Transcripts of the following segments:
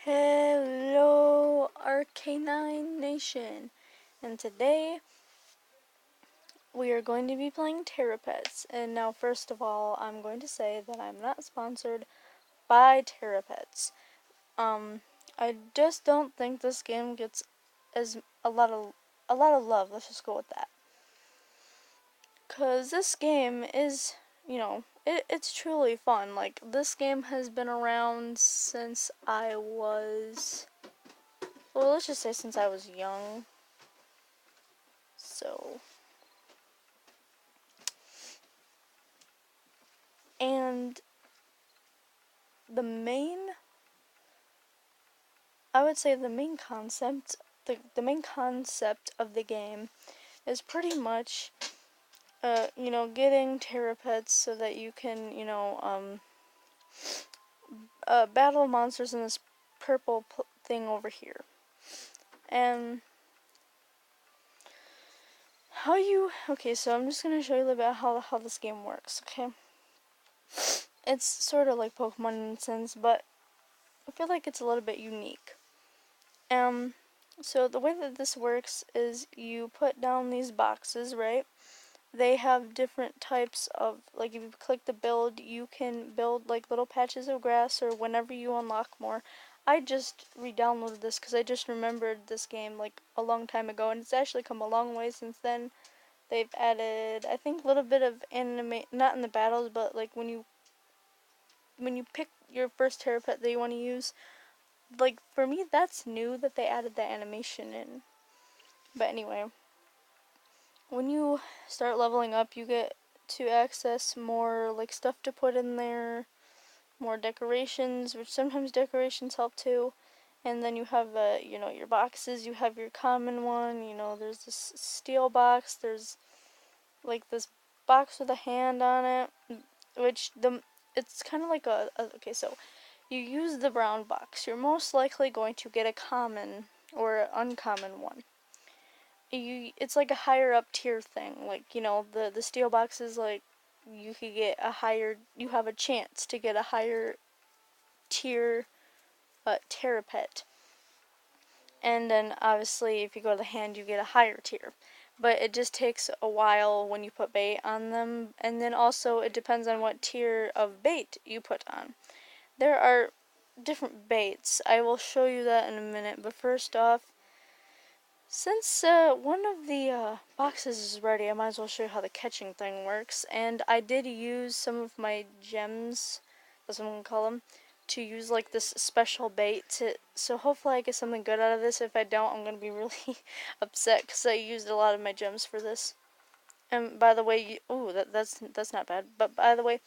Hello, Arcanine Nation, and today we are going to be playing Terapets. And now, first of all, I'm going to say that I'm not sponsored by Terapets. I just don't think this game gets as a lot of love. Let's just go with that. 'Cause this game is, it's truly fun. Like, this game has been around since I was, well, let's just say since I was young. So, and the main, I would say the main concept, the main concept of the game is pretty much, getting Terapets so that you can, battle monsters in this purple thing over here. And okay, so I'm just going to show you a little bit how this game works, okay? It's sort of like Pokemon in a sense, but I feel like it's a little bit unique. So the way that this works is you put down these boxes, right? They have different types of, like, if you click the build, you can build like little patches of grass or whenever you unlock more. I just re-downloaded this because I just remembered this game like a long time ago, and it's actually come a long way since then. They've added, I think, a little bit of not in the battles, but like when you pick your first Terrapet that you want to use. Like, for me, that's new that they added that animation in. But anyway, when you start leveling up, you get to access more, like, stuff to put in there, more decorations, which sometimes decorations help too. And then you have, your boxes. You have your common one, there's this steel box, there's, like, this box with a hand on it, which, it's kind of like okay, so you use the brown box. You're most likely going to get a common or an uncommon one. It's like a higher up tier thing. Like, the steel box is like, you have a chance to get a higher tier Terapet. And then obviously if you go to the hand, you get a higher tier. But it just takes a while when you put bait on them. And then also it depends on what tier of bait you put on. There are different baits. I will show you that in a minute. But first off, since one of the boxes is ready, I might as well show you how the catching thing works. And I did use some of my gems, that's what I'm going to call them, to use like this special bait. So hopefully I get something good out of this. If I don't, I'm going to be really upset because I used a lot of my gems for this. And by the way, that's not bad. But by the way,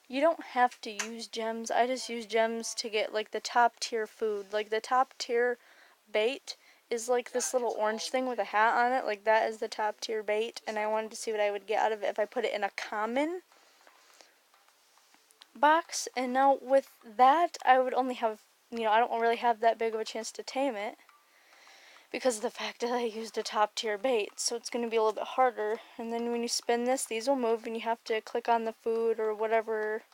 you don't have to use gems. I just use gems to get like the top tier food. Like the top tier bait is like this little orange thing with a hat on it. Like that is the top tier bait, and I wanted to see what I would get out of it if I put it in a common box. And now with that, I would only have, I don't really have that big of a chance to tame it because of the fact that I used a top tier bait, so it's going to be a little bit harder. And then when you spin this, these will move and you have to click on the food or whatever.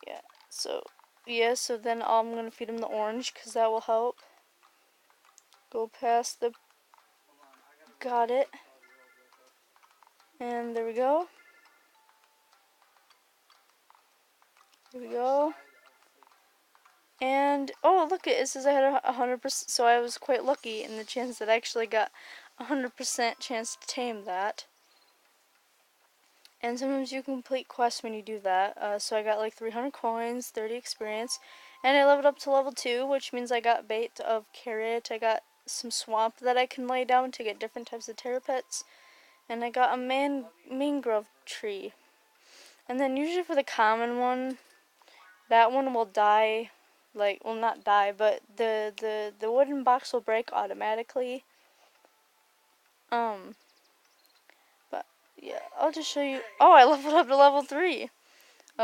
Yeah, so then I'm going to feed him the orange because that will help. Go past the, got it. And there we go. Here we go. And, oh, look, it says I had 100%, so I was quite lucky in the chance that I actually got 100% chance to tame that. And sometimes you complete quests when you do that. So I got like 300 coins, 30 experience, and I leveled up to level 2, which means I got bait of carrot. I got some swamp that I can lay down to get different types of terrapets, and I got a mangrove tree. And then usually for the common one, that one will die, like, well, not die, but the wooden box will break automatically. But yeah, I'll just show you. Oh, I leveled up to level 3.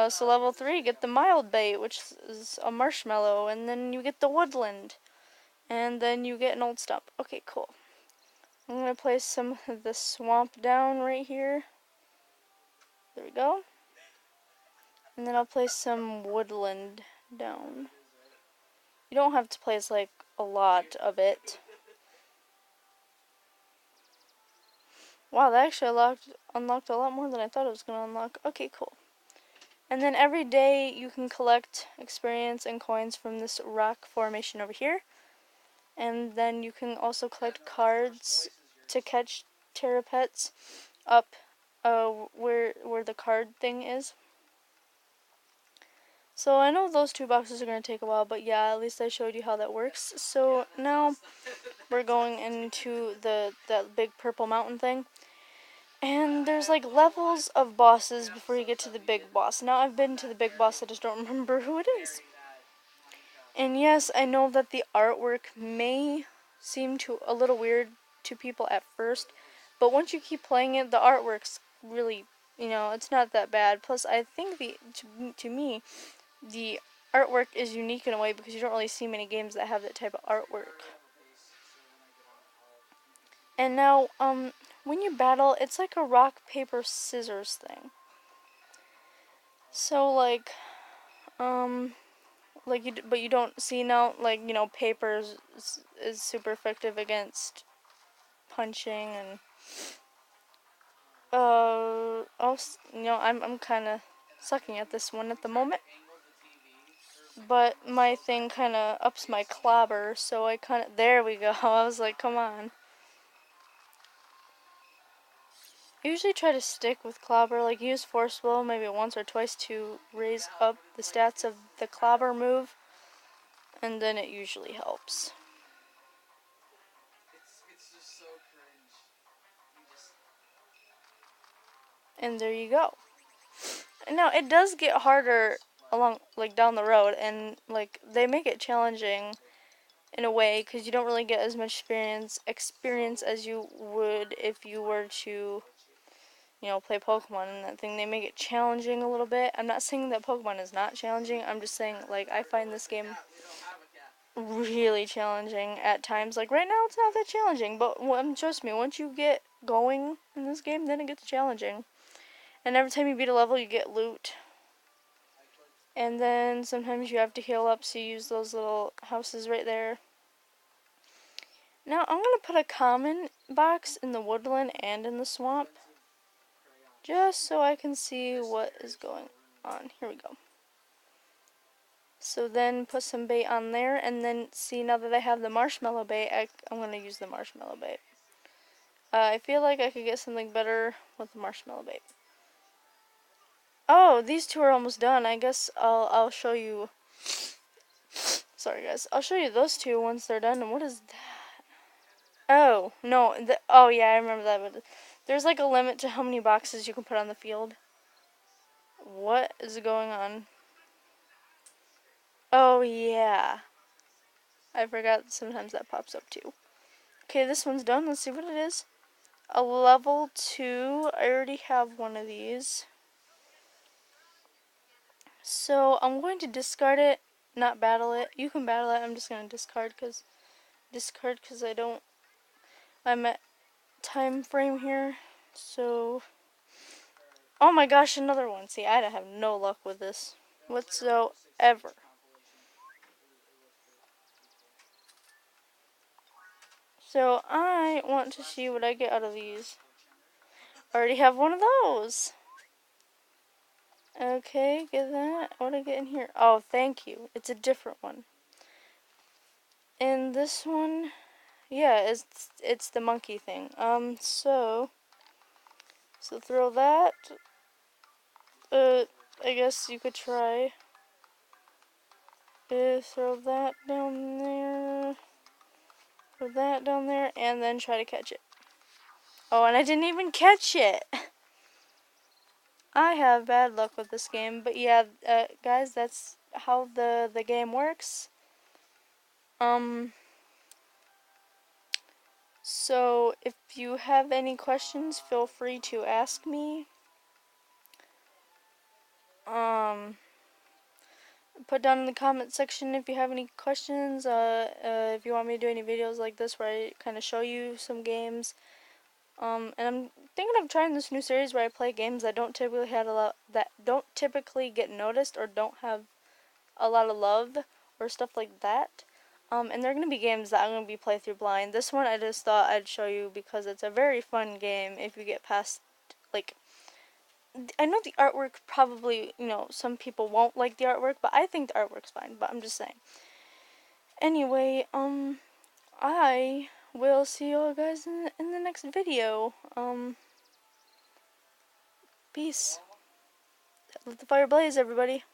So level 3, get the mild bait, which is a marshmallow, and then you get the woodland, and then you get an old stump. Okay, cool. I'm gonna place some of the swamp down right here. There we go. And then I'll place some woodland down. You don't have to place like a lot of it. Wow, that actually unlocked a lot more than I thought it was going to unlock. Okay, cool. And then every day you can collect experience and coins from this rock formation over here. And then you can also collect cards to catch Terapets up where the card thing is. So I know those 2 boxes are going to take a while, but yeah, at least I showed you how that works. So now we're going into that big purple mountain thing. And there's like levels of bosses before you get to the big boss. Now I've been to the big boss, I just don't remember who it is. And yes, I know that the artwork may seem a little weird to people at first, but once you keep playing it, the artwork's really, it's not that bad. Plus, I think to me, the artwork is unique in a way because you don't really see many games that have that type of artwork. And now, when you battle, it's like a rock, paper, scissors thing. So, but you don't see now, paper is super effective against punching and, I'm kind of sucking at this one at the moment. But my thing kind of ups my clobber, so there we go. I was like, come on. I usually try to stick with clobber, like use force blow maybe once or twice to raise up the stats of the clobber move, and then it usually helps. And there you go. Now it does get harder down the road, and they make it challenging in a way because you don't really get as much experience as you would if you were to play Pokemon and that thing. They make it challenging a little bit. I'm not saying that Pokemon is not challenging. I'm just saying I find this game really challenging at times. Like right now it's not that challenging, but trust me, once you get going in this game, then it gets challenging. And every time you beat a level, you get loot. And then sometimes you have to heal up, so you use those little houses right there. Now I'm going to put a common box in the woodland and in the swamp, just so I can see what is going on. Here we go. So then put some bait on there, and then see, now that I have the marshmallow bait, I'm going to use the marshmallow bait. I feel like I could get something better with the marshmallow bait. Oh, these two are almost done. I guess I'll show you. Sorry guys, I'll show you those two once they're done. And what is that? Oh no, oh yeah, I remember that. But there's like a limit to how many boxes you can put on the field. What is going on? Oh yeah, I forgot. Sometimes that pops up too. Okay, this one's done. Let's see what it is. A level 2. I already have one of these. So I'm going to discard it, not battle it. You can battle it. I'm just going to discard because I'm at time frame here. So, oh my gosh, another one. See, I have no luck with this whatsoever. So I want to see what I get out of these. I already have one of those. Okay, get that. What do I get in here? Oh, thank you. It's a different one. And this one, yeah, it's the monkey thing. So throw that. I guess you could try. Throw that down there. Throw that down there, and then try to catch it. Oh, and I didn't even catch it. I have bad luck with this game, but yeah, guys, that's how the game works. So if you have any questions, feel free to ask me. Put down in the comment section if you have any questions. If you want me to do any videos like this where I kind of show you some games. And I'm thinking of trying this new series where I play games that don't typically get noticed or don't have a lot of love, or stuff like that. And they're gonna be games that I'm gonna be playthrough blind. This one I just thought I'd show you because it's a very fun game if you get past, like, I know the artwork probably, some people won't like the artwork, but I think the artwork's fine, but I'm just saying. Anyway, I will see you all guys in the next video. Peace. Let the fire blaze, everybody.